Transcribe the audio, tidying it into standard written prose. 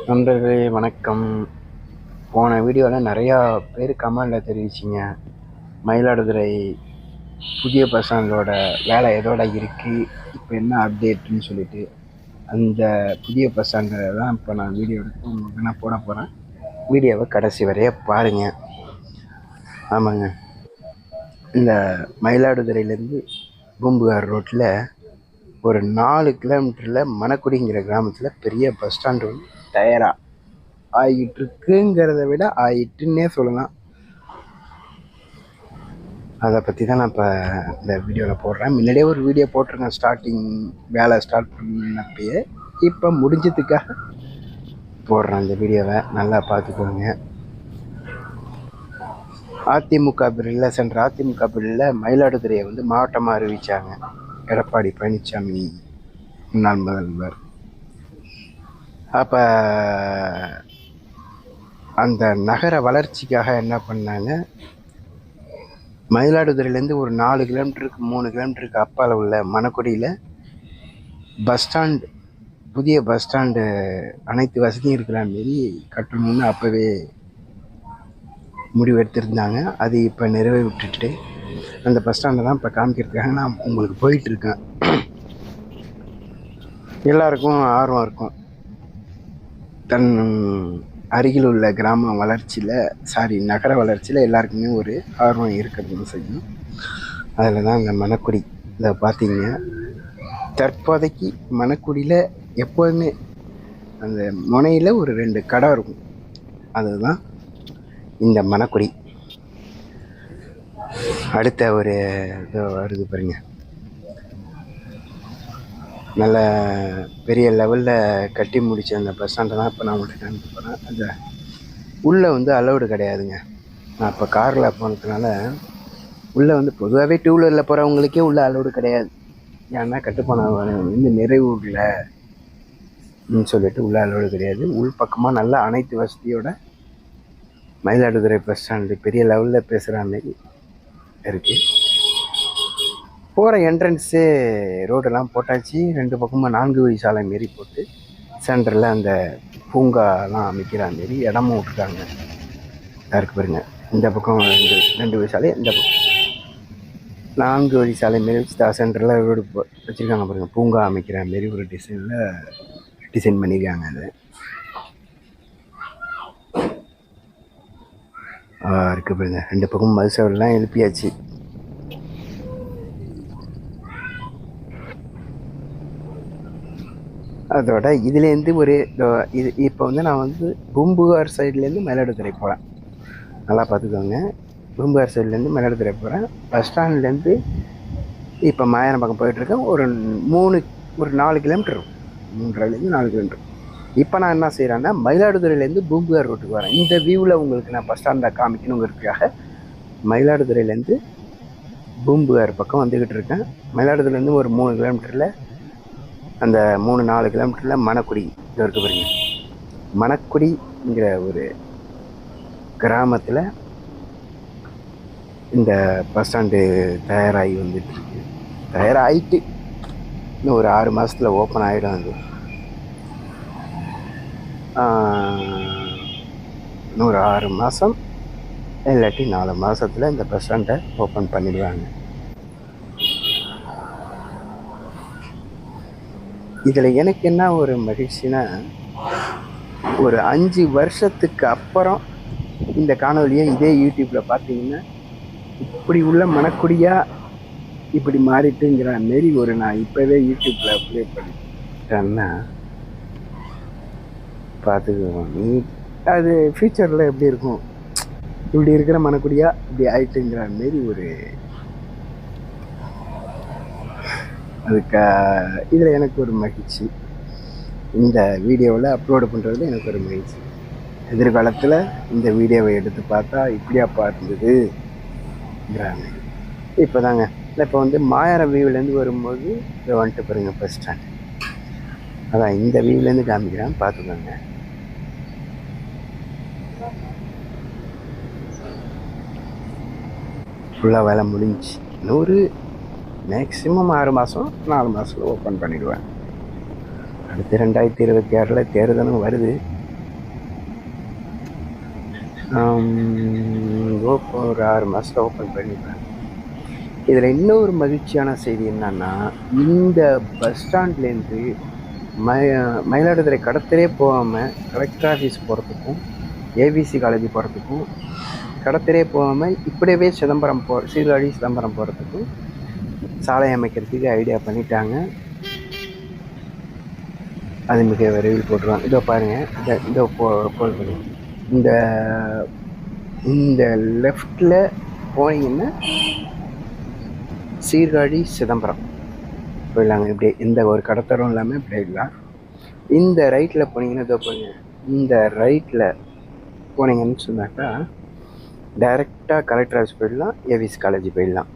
நண்பர்களே வணக்கம். போன வீடியோவில் நிறையா பேர் கமெண்டில் தெரிவிச்சிங்க, மயிலாடுதுறை புதிய பஸ் ஸ்டாண்டோட வேலை எதோட இருக்குது, இப்போ என்ன அப்டேட்டுன்னு சொல்லிட்டு அந்த புதிய பஸ் ஸ்டாண்டில் தான் இப்போ நான் வீடியோ எடுத்து உங்களுக்கு நான் போட போகிறேன். வீடியோவை கடைசி வரைய பாருங்கள். ஆமாங்க, இந்த மயிலாடுதுறையிலேருந்து பூம்புகார் ரோட்டில் ஒரு 4 கிலோமீட்டரில் மணக்குடிங்கிற கிராமத்தில் பெரிய பஸ் ஸ்டாண்டு வந்து தயாராக ஆகிட்டு இருக்குங்கிறத விட ஆயிட்டுன்னே சொல்லலாம். அதை பற்றி தான் நான் இப்போ இந்த வீடியோவில் போடுறேன். முன்னாடியே ஒரு வீடியோ போட்டிருக்கேன், ஸ்டார்டிங் வேலை ஸ்டார்ட் பண்ணப்பயே. இப்போ முடிஞ்சதுக்காக போடுறேன் இந்த வீடியோவை, நல்லா பார்த்துக்கோங்க. அதிமுக பிரிவில் சென்ற அதிமுக பிரிவில் மயிலாடுதுறையை வந்து மாவட்டமாக அறிவித்தாங்க எடப்பாடி பழனிசாமி முன்னாள் முதல்வர். அப்போ அந்த நகர வளர்ச்சிக்காக என்ன பண்ணாங்க, மயிலாடுதுறையிலேருந்து ஒரு 4 கிலோமீட்டருக்கு 3 கிலோமீட்டருக்கு அப்பால் உள்ள மணக்குடியில் பஸ் ஸ்டாண்டு, புதிய பஸ் ஸ்டாண்டு அனைத்து வசதியும் இருக்கிற மாரி கட்டணும்னு அப்போவே முடிவு எடுத்திருந்தாங்க. அது இப்போ நிறைவேற்றிட்டு அந்த பஸ் ஸ்டாண்டை தான் இப்போ காமிக்கிறதுக்காக நான் உங்களுக்கு போயிட்டுருக்கேன். எல்லாருக்கும் ஆர்வம் இருக்கும், தன் அருகில் உள்ள கிராம வளர்ச்சியில் நகர வளர்ச்சியில் எல்லாருக்குமே ஒரு ஆர்வம் இருக்கிறதுன்னு செய்யும். அதில் தான் இந்த மணக்குடி இதை பார்த்தீங்க. தற்போதைக்கு மணக்குடியில் எப்போதுமே அந்த முனையில் ஒரு 2 கடை இருக்கும், அதுதான் இந்த மணக்குடி. அடுத்த ஒரு இது வருது பாருங்க, நல்ல பெரிய லெவலில் கட்டி முடித்த அந்த பஸ் ஸ்டாண்டை தான் இப்போ நான் உங்களுக்கு காமிக்க போகிறேன். அந்த உள்ளே வந்து அலௌடு கிடையாதுங்க. நான் இப்போ காரில் போனதுனால உள்ளே வந்து பொதுவாகவே 2 வீலரில் போகிறவங்களுக்கே உள்ளே அலௌடு கிடையாது. ஏன்னா கட்டுப்பாடு வந்து நிறைவுலன்னு சொல்லிட்டு உள்ளே அலௌடு கிடையாது. உள் பக்கமாக நல்லா அனைத்து வசதியோட மயிலாடுதுறை பஸ் ஸ்டாண்டு பெரிய லெவலில் பேசுகிற மாதிரி இருக்குது. போகிற என்ட்ரன்ஸு ரோடெல்லாம் போட்டாச்சு. 2 பக்கமும் 4 வழி சாலை மாரி போட்டு சென்டரில் அந்த பூங்காலாம் அமைக்கிற மாரி இடமும் விட்டுருக்காங்க. இருக்கு பாருங்க, இந்த பக்கம் 2 வழி சாலை, இந்த பக்கம் 4 வழி சாலை மாரி வச்சு சென்டரில் ரோடு வச்சுருக்காங்க பாருங்கள். பூங்கா அமைக்கிற மாரி ஒரு டிசைன் பண்ணியிருக்காங்க. அது இருக்கு பாருங்க, 2 பக்கமும் மதுசவெல்லாம் எழுப்பியாச்சு. அதோட இதுலேருந்து ஒரு இது இப்போ வந்து நான் வந்து பூம்புகார் சைட்லேருந்து மயிலாடுதுறை போகிறேன். நல்லா பார்த்துக்கோங்க, பூம்புகார் சைட்லேருந்து மயிலாடுதுறை போகிறேன். பஸ் ஸ்டாண்ட்லேருந்து இப்போ மாயாரம் பக்கம் போயிட்டுருக்கேன். ஒரு 4 கிலோமீட்டர் இருக்கும், 3.5லேருந்து 4 கிலோமீட்டர். இப்போ நான் என்ன செய்கிறேன்னா, மயிலாடுதுறையிலேருந்து பூம்புகார் ரோட்டுக்கு வரேன். இந்த வியூவில் உங்களுக்கு நான் பஸ் ஸ்டாண்டில் காமிக்கணுங்கிறதுக்காக மயிலாடுதுறையிலேருந்து பூம்புகார் பக்கம் வந்துக்கிட்டு இருக்கேன். மயிலாடுதுறையிலேருந்து ஒரு 3 கிலோமீட்டரில் அந்த 3-4 கிலோமீட்டரில் மணக்குடி இருக்கு பாருங்க. மணக்குடிங்கிற ஒரு கிராமத்தில் இந்த பஸ் ஸ்டாண்டு தயாராகி வந்துட்டுருக்கு. தயாராகிட்டு இன்னும் ஒரு 6 மாதத்தில் ஓப்பன் ஆகிடும். அது இன்னும் ஒரு 6 மாதம் இல்லாட்டி 4 மாதத்தில் இந்த பஸ் ஸ்டாண்டை ஓப்பன் பண்ணிடுவாங்க. இதில் எனக்கு என்ன ஒரு மகிழ்ச்சினா, ஒரு 5 வருஷத்துக்கு அப்புறம் இந்த காணொலியை இதே யூடியூப்பில் பார்த்தீங்கன்னா, இப்படி உள்ள மணக்குடியாக இப்படி மாறிட்டுங்கிற மாரி ஒரு நான் இப்போவே யூடியூப்பில் அப்ளை பண்ணிட்டேன்னா பார்த்துக்குவோம். அது ஃப்யூச்சரில் எப்படி இருக்கும், இப்படி இருக்கிற மணக்குடியாக இப்படி ஆயிட்டுங்கிற மாரி ஒரு அதுக்கு இதில் எனக்கு ஒரு மகிழ்ச்சி. இந்த வீடியோவில் அப்லோடு பண்ணுறதுல எனக்கு ஒரு மகிழ்ச்சி. எதிர்காலத்தில் இந்த வீடியோவை எடுத்து பார்த்தா இப்படியாப்பா இருந்ததுங்கிறாங்க. இப்போ தாங்க இப்போ வந்து மாயாரம் வியூவிலேருந்து வரும்போது இதை வந்துட்டு பாருங்க பஸ் ஸ்டாண்ட். அதான் இந்த வியூவிலேருந்து காமிக்கிறேன், பார்த்துக்கோங்க. ஃபுல்லாக வேலை முடிஞ்சு இன்னொரு மேக்ஸிமம் 6 மாதம் 4 மாதத்தில் ஓப்பன் பண்ணிடுவேன். அடுத்து 2026 தேர்தலும் வருது. இப்போ ஒரு 6 மாதத்தில் ஓப்பன் பண்ணிடுவேன். இதில் இன்னொரு மகிழ்ச்சியான செய்தி என்னன்னா, இந்த பஸ் ஸ்டாண்ட்லேருந்து மயிலாடுதுறை கடத்தலே போகாமல் கலெக்டர் ஆஃபீஸ் போகிறதுக்கும் ஏவிசி காலேஜ் போகிறதுக்கும் கடத்தலே போகாமல் இப்படியே சீர்காழி சிதம்பரம் போகிறதுக்கும் சாலை அமைக்கிறதுக்கு ஐடியா பண்ணிட்டாங்க. அது மிக விரைவில் போட்டுருவாங்க. இதோ பாருங்கள், இதோ பண்ணி இந்த இந்த லெஃப்டில் போனீங்கன்னா சீர்காழி சிதம்பரம் போயிடலாங்க. இப்படி எந்த ஒரு கடத்தரும் இல்லாமல் போயிடலாம். இந்த ரைட்டில் போனீங்கன்னா இதோ போங்க, இந்த ரைட்டில் போனீங்கன்னு சொன்னாக்கா டைரெக்டாக கலெக்டர் ஆஃபீஸ் போயிடலாம், ஏவிசி காலேஜ் போயிடலாம்.